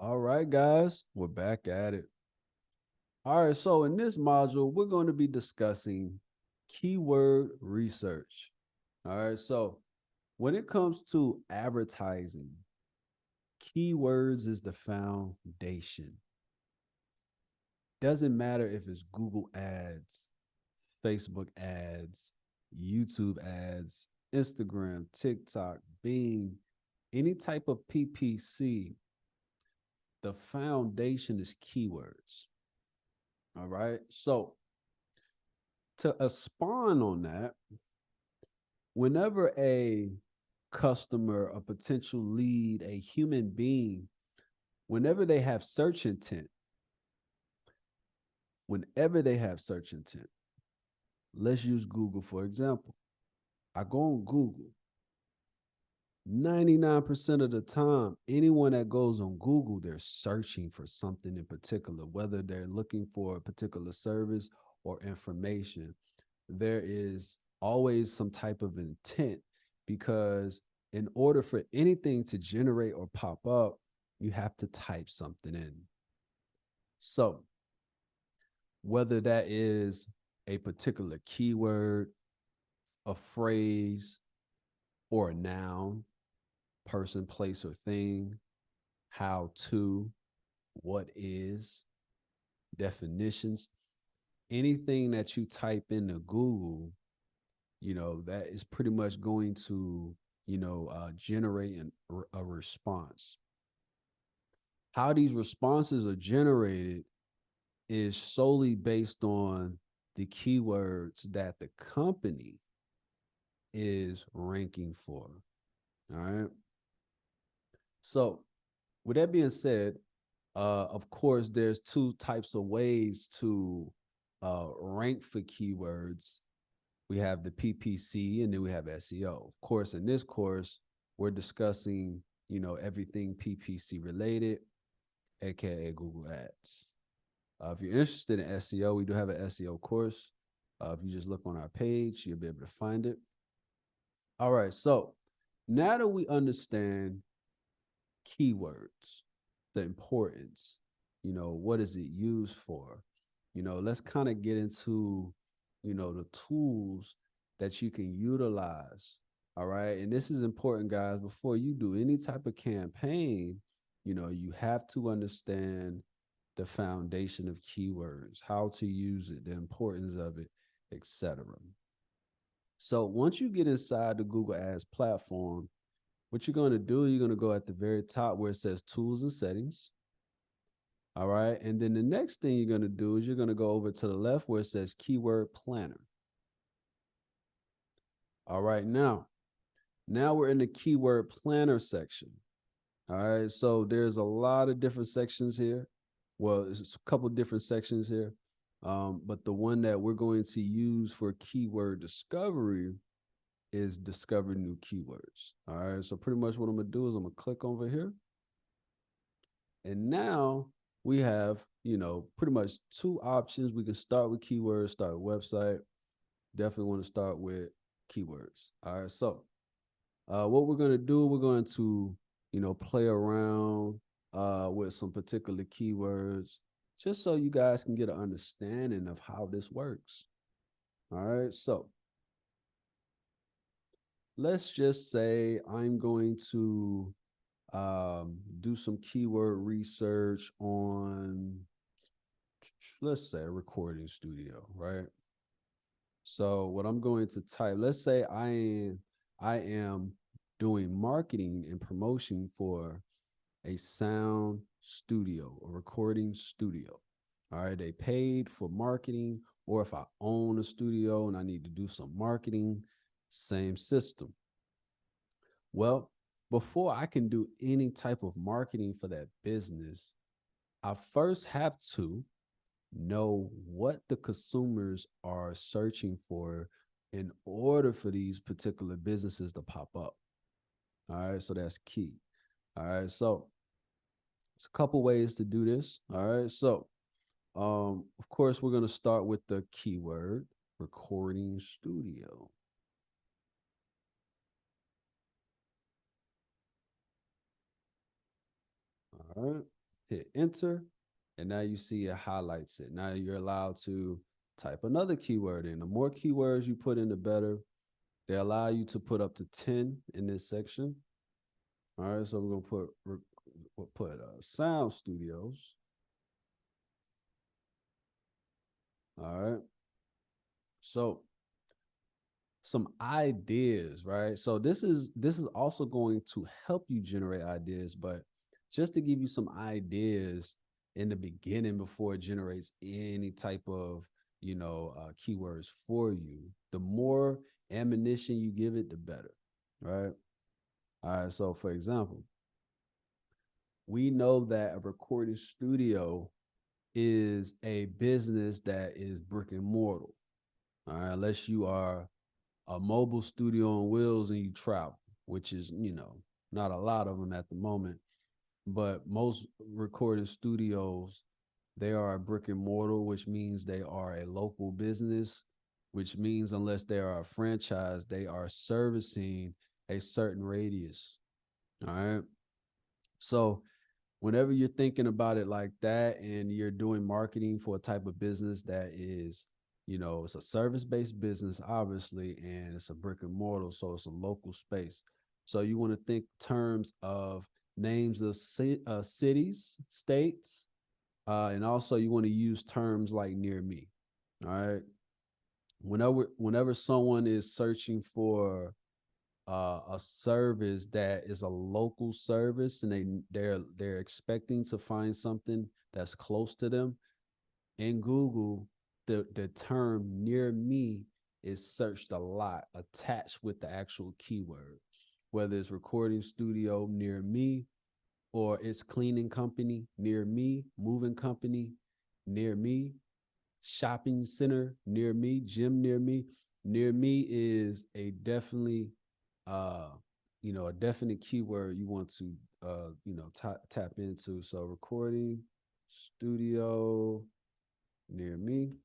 All right, guys, we're back at it. All right, so in this module, we're going to be discussing keyword research. All right, so when it comes to advertising, keywords is the foundation. Doesn't matter if it's Google ads, Facebook ads, YouTube ads, Instagram, TikTok, Bing, any type of PPC, the foundation is keywords. All right. So to spawn on that, whenever a customer, a potential lead, a human being, whenever they have search intent, whenever they have search intent, let's use Google for example. I go on Google. 99% of the time, anyone that goes on Google, they're searching for something in particular, whether they're looking for a particular service or information. There is always some type of intent because in order for anything to generate or pop up, you have to type something in. So, whether that is a particular keyword, a phrase, or a noun, person, place, or thing, how to, what is, definitions, anything that you type into Google, that is pretty much going to, generate a response. How these responses are generated is solely based on the keywords that the company is ranking for. All right. So, with that being said, of course, there's two types of ways to rank for keywords. We have the PPC and then we have SEO. Of course, in this course, we're discussing, everything PPC related, aka Google Ads. If you're interested in SEO, we do have an SEO course. If you just look on our page, you'll be able to find it. All right, so now that we understand keywords, the importance, what is it used for? Let's kind of get into, the tools that you can utilize. All right. And this is important, guys. Before you do any type of campaign, you have to understand the foundation of keywords, how to use it, the importance of it, etc. So once you get inside the Google Ads platform, what you're going to do, you're going to go at the very top where it says tools and settings. All right. And then the next thing you're going to do is you're going to go over to the left where it says keyword planner. All right. Now we're in the keyword planner section. All right. So there's a lot of different sections here. Well, it's a couple different sections here. But the one that we're going to use for keyword discovery is discover new keywords. All right. So pretty much what I'm going to do is I'm going to click over here. And now we have, pretty much two options. We can start with keywords, start with website. Definitely want to start with keywords. All right. So what we're going to do, we're going to, play around with some particular keywords just so you guys can get an understanding of how this works. All right. So let's just say I'm going to do some keyword research on, let's say, a recording studio, right? So what I'm going to type, let's say I am doing marketing and promotion for a sound studio, a recording studio. All right, they paid for marketing, or if I own a studio and I need to do some marketing, same system. Well, before I can do any type of marketing for that business, I first have to know what the consumers are searching for in order for these particular businesses to pop up. All right, so that's key. All right, so it's a couple ways to do this. All right, so of course, we're going to start with the keyword recording studio. All right. hit enter, and now you see it highlights it. Now you're allowed to type another keyword in. The more keywords you put in, the better. They allow you to put up to 10 in this section. All right, so we're gonna put sound studios. All right, so some ideas, right? So this is also going to help you generate ideas, but just to give you some ideas in the beginning before it generates any type of keywords for you. The more ammunition you give it, the better, right? All right. So for example, we know that a recording studio is a business that is brick and mortar. All right, unless you are a mobile studio on wheels and you travel, which is, not a lot of them at the moment. But most recording studios, they are a brick and mortar, which means they are a local business, which means unless they are a franchise, they are servicing a certain radius. All right. So whenever you're thinking about it like that and you're doing marketing for a type of business that is, it's a service-based business, obviously, and it's a brick and mortar, so it's a local space. So you want to think terms of names of cities, states, and also you want to use terms like near me. All right. Whenever someone is searching for a service that is a local service and they're expecting to find something that's close to them in Google, the term near me is searched a lot attached with the actual keyword, whether it's recording studio near me or it's cleaning company near me, moving company near me, shopping center near me, gym near me. Near me is a definitely a definite keyword you want to tap into. So recording studio near me.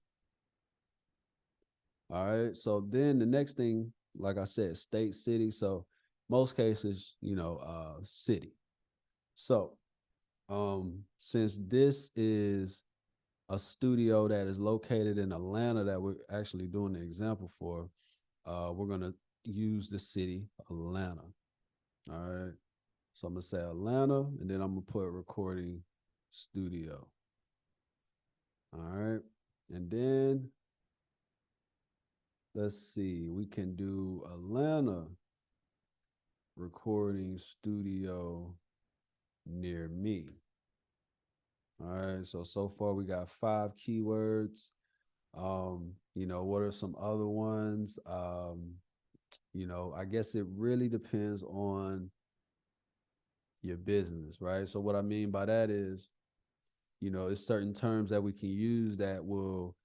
All right. So then the next thing, like I said, state, city. So most cases, city. So since this is a studio that is located in Atlanta that we're actually doing the example for, we're gonna use the city Atlanta. All right. So I'm gonna say Atlanta, and then I'm gonna put recording studio. All right. And then let's see, we can do Atlanta recording studio near me. All right. So far we got 5 keywords. What are some other ones? I guess it really depends on your business, right? So what I mean by that is, it's certain terms that we can use that will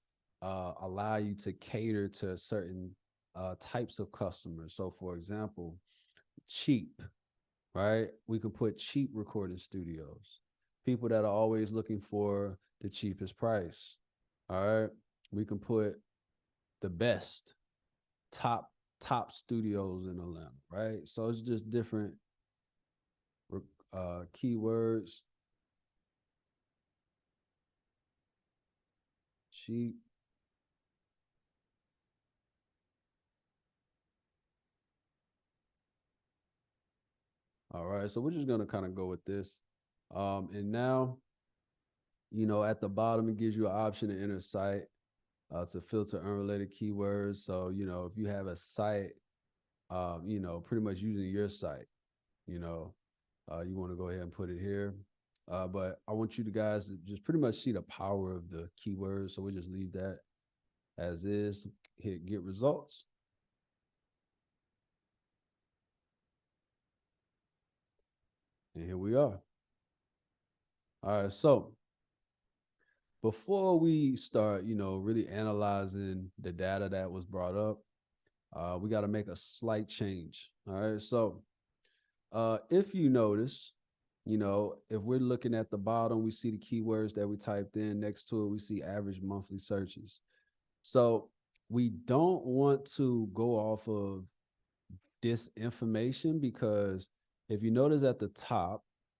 allow you to cater to certain types of customers. So for example, cheap, right? We can put cheap recording studios, people that are always looking for the cheapest price. All right. We can put the best, top studios in Atlanta, right? So it's just different keywords. Cheap. All right. So we're just gonna kind of go with this. And now, at the bottom, it gives you an option to enter site to filter unrelated keywords. So, if you have a site, pretty much using your site, you want to go ahead and put it here. But I want you guys to just pretty much see the power of the keywords. So we just leave that as is, hit get results. And here we are. All right. So before we start, really analyzing the data that was brought up, we got to make a slight change. All right. So if you notice, if we're looking at the bottom, we see the keywords that we typed in. Next to it, we see average monthly searches. So we don't want to go off of this information because if you notice at the top,